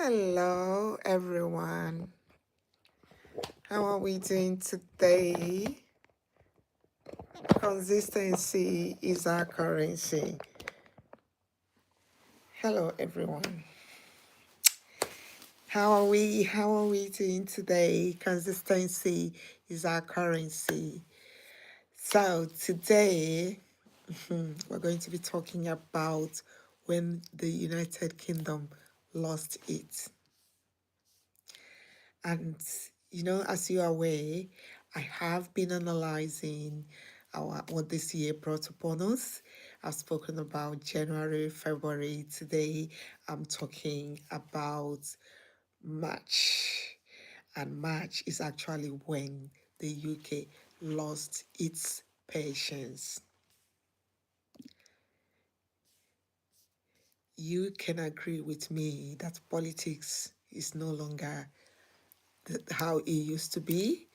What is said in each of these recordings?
Hello, everyone. How are we doing today? Consistency is our currency. Hello, everyone. How are we doing today? Consistency is our currency. So today, we're going to be talking about when the United Kingdom lost it. And as you are aware, I have been analyzing what this year brought upon us. I've spoken about January, February. Today, I'm talking about March. And March is actually when the UK lost its patience. You can agree with me that politics is no longer how it used to be.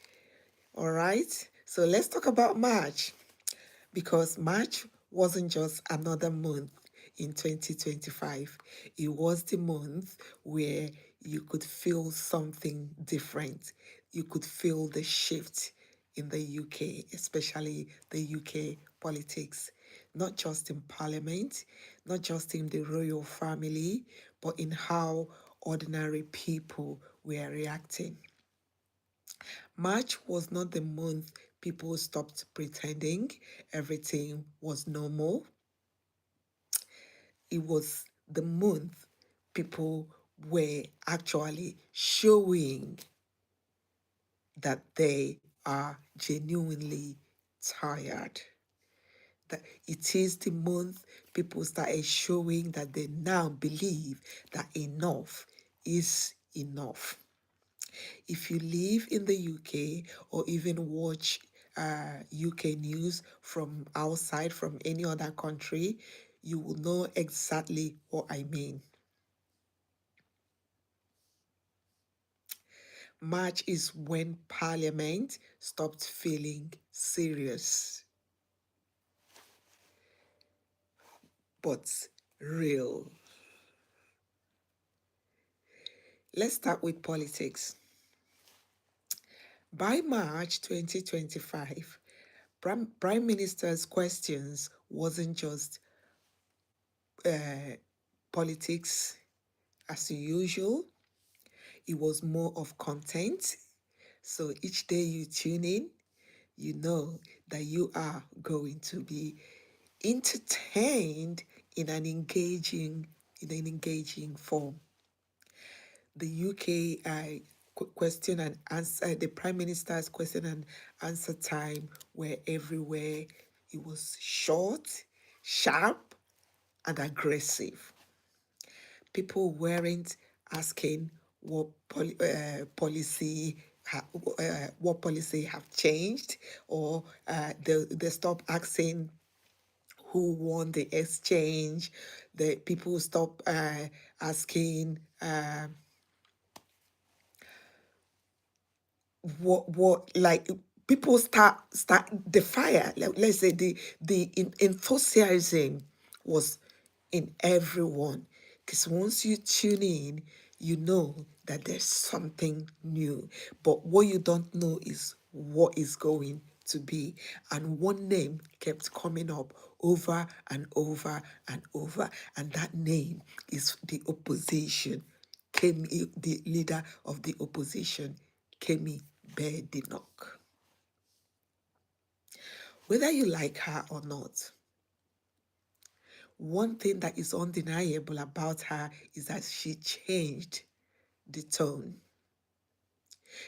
All right, so let's talk about March, because March wasn't just another month in 2025. It was the month where you could feel something different. You could feel the shift in the UK, especially the UK politics, not just in Parliament, not just in the royal family, but in how ordinary people were reacting. March was not the month people stopped pretending everything was normal. It was the month people were actually showing that they are genuinely tired. That it is the month people started showing that they now believe that enough is enough. If you live in the UK or even watch UK news from outside, from any other country, you will know exactly what I mean. March is when Parliament stopped feeling serious, but real. Let's start with politics. By March 2025, Prime Minister's questions wasn't just politics as usual. It was more of content. So each day you tune in, you know that you are going to be entertained in an engaging form. The UK question and answer, the Prime Minister's question and answer time were everywhere. It was short, sharp, and aggressive. People weren't asking what policy have changed, or they stop asking who won the exchange. The people stop asking what like people start the fire. Let's say the enthusiasm was in everyone, because once you tune in, you know that there's something new, but what you don't know is what is going to be. And one name kept coming up over and over and over, and that name is the opposition. Kemi, the leader of the opposition, Kemi Badenoch. Whether you like her or not, one thing that is undeniable about her is that she changed the tone.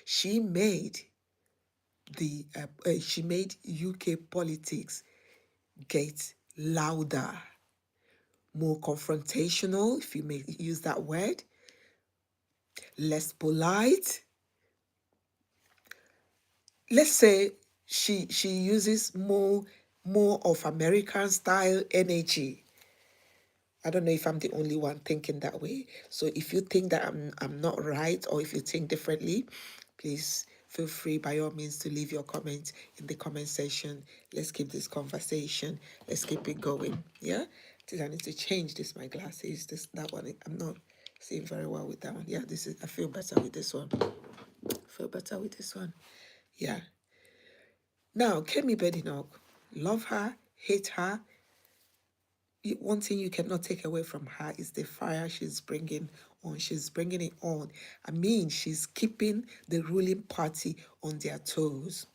She made she made UK politics get louder, more confrontational, if you may use that word, less polite. Let's say she uses more of American style energy. I don't know if I'm the only one thinking that way. So if you think that I'm not right, or if you think differently, please feel free by all means to leave your comment in the comment section. Let's keep this conversation. Let's keep it going. Yeah? I need to change this, my glasses. That one. I'm not Seeing very well with that one. Yeah, this is, I feel better with this one. Feel better with this one. Yeah. Now, Kemi Badenoch, love her, hate her. One thing you cannot take away from her is the fire she's bringing on. She's bringing it on. I mean, she's keeping the ruling party on their toes.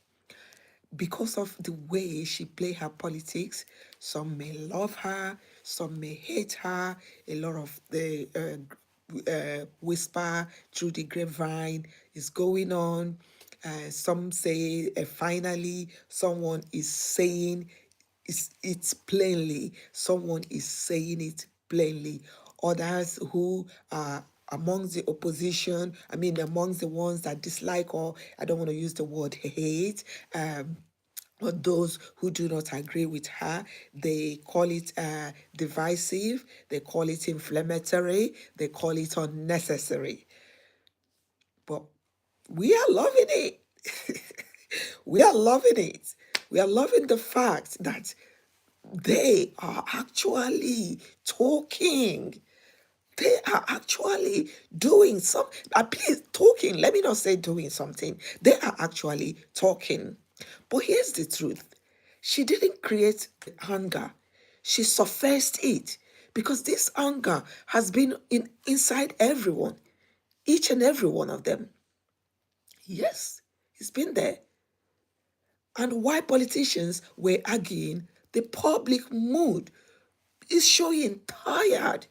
Because of the way she play her politics, some may love her, some may hate her. A lot of the whisper through the grapevine is going on. Some say finally someone is saying it's plainly. Someone is saying it plainly. Others who are amongst the opposition, I mean, amongst the ones that dislike, or I don't want to use the word hate, or those who do not agree with her, they call it divisive, they call it inflammatory, they call it unnecessary. But we are loving it. We are loving it. We are loving the fact that they are actually talking. They are actually doing some, please, talking. Let me not say doing something. They are actually talking. But here's the truth. She didn't create hunger. She surfaced it, because this hunger has been inside everyone, each and every one of them. Yes, it's been there. And why politicians were arguing, the public mood is showing tired.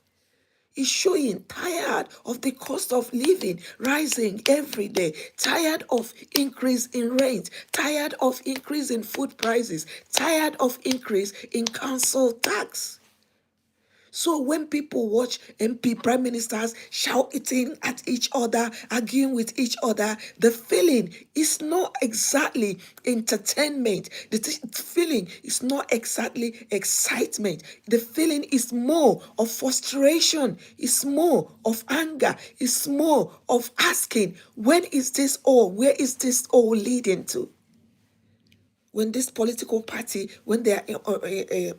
Is showing tired of the cost of living rising every day, tired of increase in rent, tired of increase in food prices, tired of increase in council tax. So when people watch MP prime ministers shouting at each other, arguing with each other, the feeling is not exactly entertainment. The feeling is not exactly excitement. The feeling is more of frustration. It's more of anger. It's more of asking, when is this all? Where is this all leading to? When this political party, when they are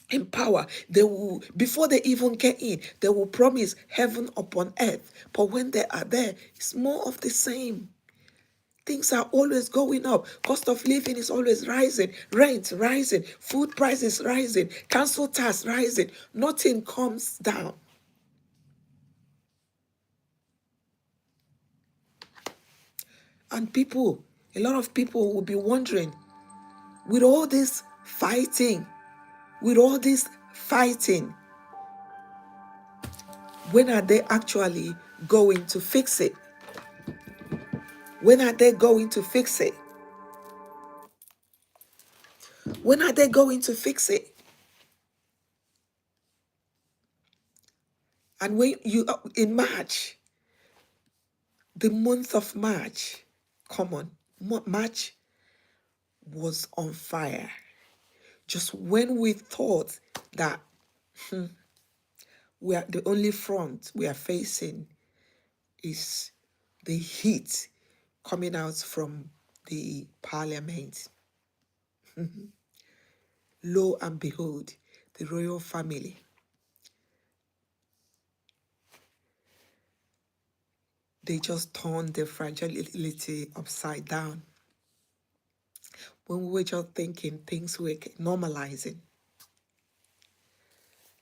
in power, they will, before they even get in, they will promise heaven upon earth. But when they are there, it's more of the same. Things are always going up. Cost of living is always rising. Rent rising. Food prices rising. Council tax rising. Nothing comes down. And people, a lot of people will be wondering, with all this fighting, with all this fighting, when are they actually going to fix it? When are they going to fix it? When are they going to fix it? And when you, in March, the month of March, come on, March was on fire. Just when we thought that we are the only front we are facing is the heat coming out from the parliament. Lo and behold, the royal family, they just turned the fragility upside down. When we were just thinking things were normalizing.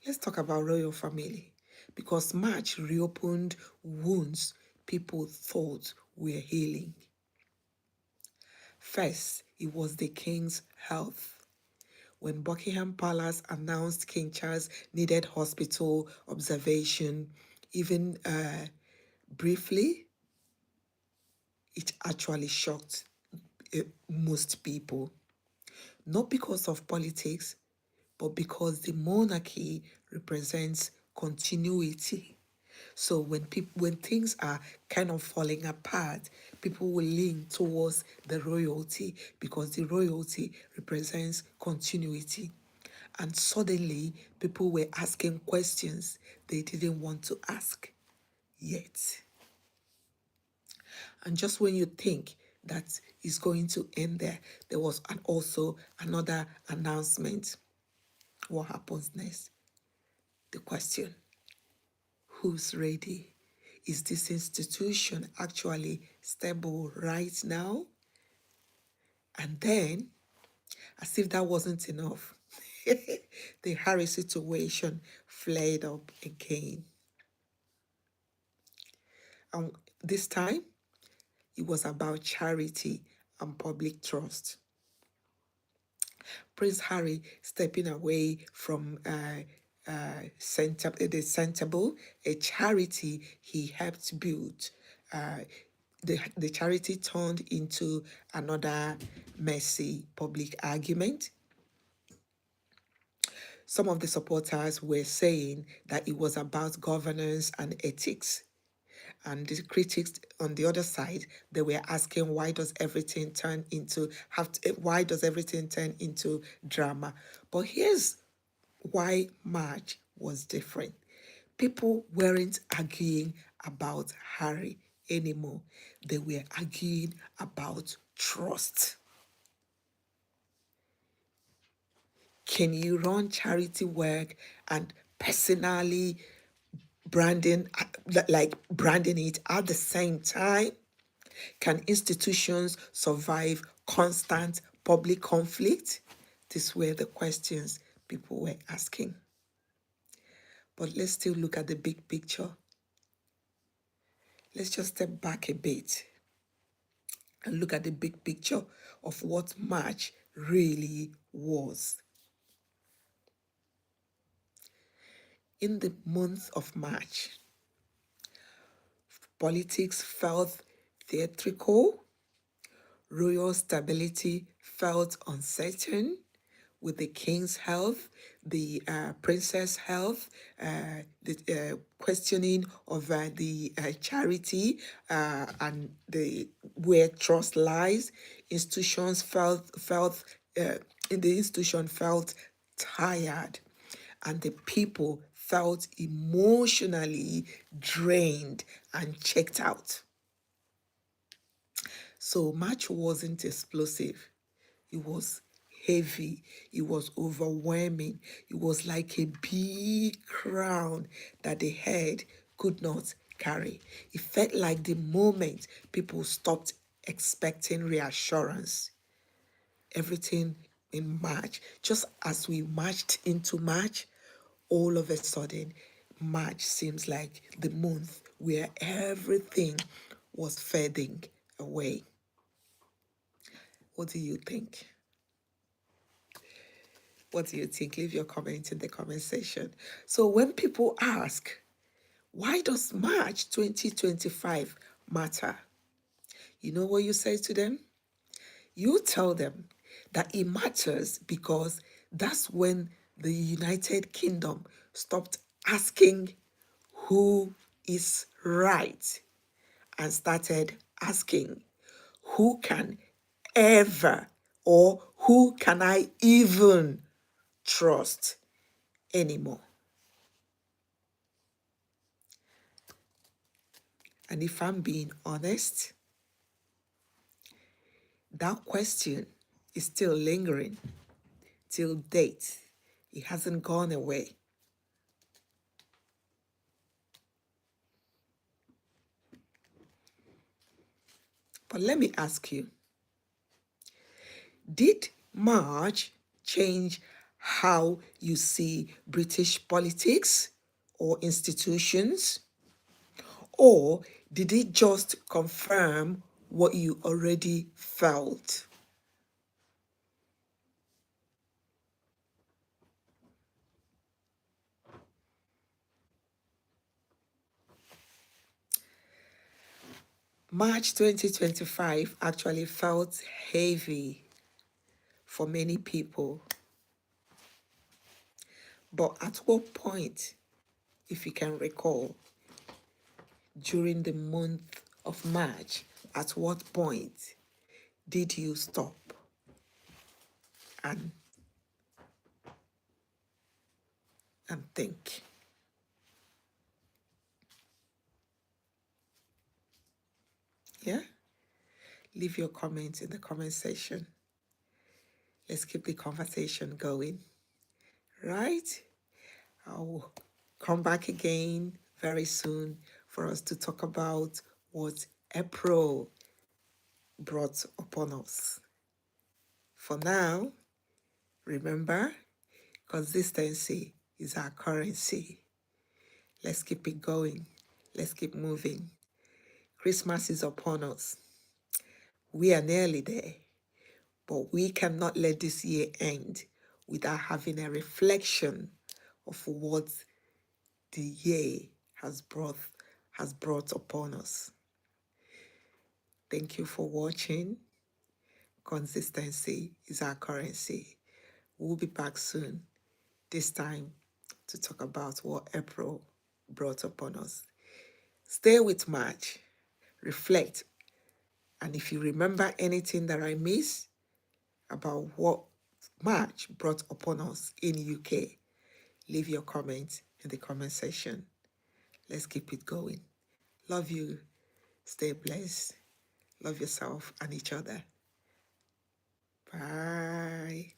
Let's talk about royal family, because March reopened wounds people thought were healing. First, it was the king's health. When Buckingham Palace announced King Charles needed hospital observation, even briefly, it actually shocked most people. Not because of politics, but because the monarchy represents continuity. So when things are kind of falling apart, people will lean towards the royalty, because the royalty represents continuity. And suddenly, people were asking questions they didn't want to ask yet. And just when you think that is going to end there, there was also another announcement. What happens next? The question, Who's ready? Is this institution actually stable right now? And then, as if that wasn't enough, the Harry situation flared up again. And this time, it was about charity and public trust. Prince Harry stepping away from the Sentable, a charity he helped build. The charity turned into another messy public argument. Some of the supporters were saying that it was about governance and ethics. And the critics on the other side, they were asking, why does everything turn into drama? But here's why March was different. People weren't arguing about Harry anymore. They were arguing about trust. Can you run charity work and personally branding it at the same time? Can institutions survive constant public conflict? These were the questions people were asking. But let's still look at the big picture. Let's just step back a bit and look at the big picture of what March really was. In the month of March, politics felt theatrical, royal stability felt uncertain, with the king's health, the princess' health, the questioning of the charity and the where trust lies. Institutions the institution felt tired, and the people felt emotionally drained and checked out. So March wasn't explosive. It was heavy. It was overwhelming. It was like a big crown that the head could not carry. It felt like the moment people stopped expecting reassurance. Everything in March, just as we marched into March, all of a sudden, March seems like the month where everything was fading away. What do you think? What do you think? Leave your comment in the comment section. So when people ask, why does March 2025 matter? You know what you say to them? You tell them that it matters because that's when the United Kingdom stopped asking who is right and started asking who can ever or who can I even trust anymore. And if I'm being honest, that question is still lingering till date. It hasn't gone away. But let me ask you, did March change how you see British politics or institutions? Or did it just confirm what you already felt? March 2025 actually felt heavy for many people. But at what point, if you can recall, during the month of March, at what point did you stop and think? Yeah? Leave your comments in the comment section. Let's keep the conversation going. Right? I'll come back again very soon for us to talk about what April brought upon us. For now, remember, consistency is our currency. Let's keep it going. Let's keep moving. Christmas is upon us. We are nearly there, but we cannot let this year end without having a reflection of what the year has brought upon us. Thank you for watching. Consistency is our currency. We'll be back soon, this time to talk about what April brought upon us. Stay with March, reflect, and if you remember anything that I missed about what March brought upon us in UK, leave your comments in the comment section. Let's keep it going. Love you. Stay blessed. Love yourself and each other. Bye.